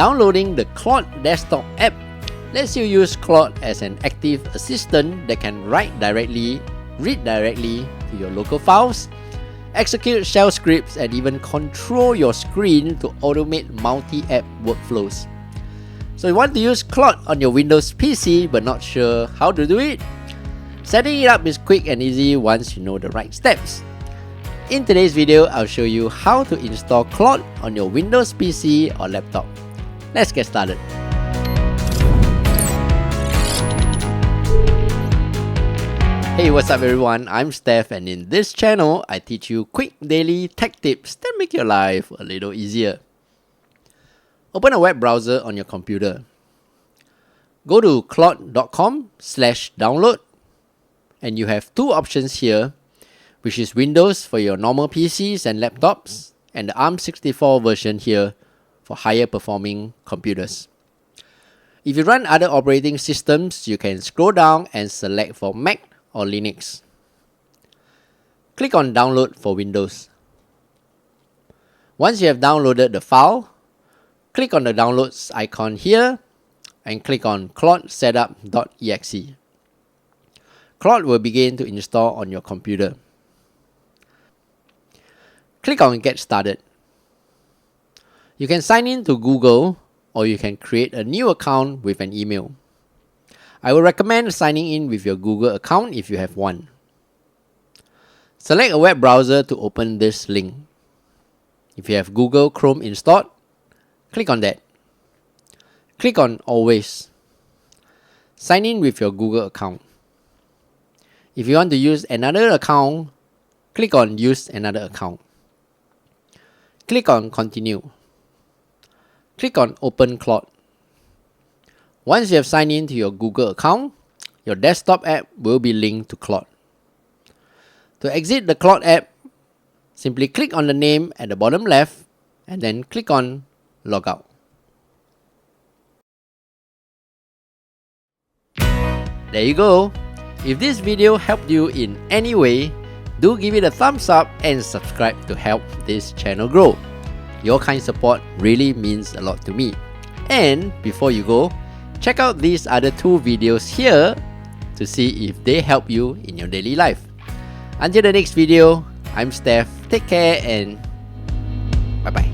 Downloading the Claude desktop app lets you use Claude as an active assistant that can write directly, read directly to your local files, execute shell scripts, and even control your screen to automate multi-app workflows. So you want to use Claude on your Windows PC but not sure how to do it? Setting it up is quick and easy once you know the right steps. In today's video, I'll show you how to install Claude on your Windows PC or laptop. Let's get started. Hey, what's up everyone? I'm Steph, and in this channel, I teach you quick daily tech tips that make your life a little easier. Open a web browser on your computer. Go to claude.com/download, and you have two options here, which is Windows for your normal PCs and laptops, and the ARM64 version here for higher performing computers. If you run other operating systems, you can scroll down and select for Mac or Linux. Click on Download for Windows. Once you have downloaded the file, click on the downloads icon here and click on Claude setup.exe. Claude will begin to install on your computer. Click on Get Started. You can sign in to Google, or you can create a new account with an email. I would recommend signing in with your Google account if you have one. Select a web browser to open this link. If you have Google Chrome installed, click on that. Click on Always. Sign in with your Google account. If you want to use another account, click on Use another account. Click on Continue. Click on Open Claude. Once you have signed in to your Google account, your desktop app will be linked to Claude. To exit the Claude app, simply click on the name at the bottom left and then click on Logout. There you go. If this video helped you in any way, do give it a thumbs up and subscribe to help this channel grow. Your kind support really means a lot to me. And before you go, check out these other two videos here to see if they help you in your daily life. Until the next video, I'm Steph. Take care and bye-bye.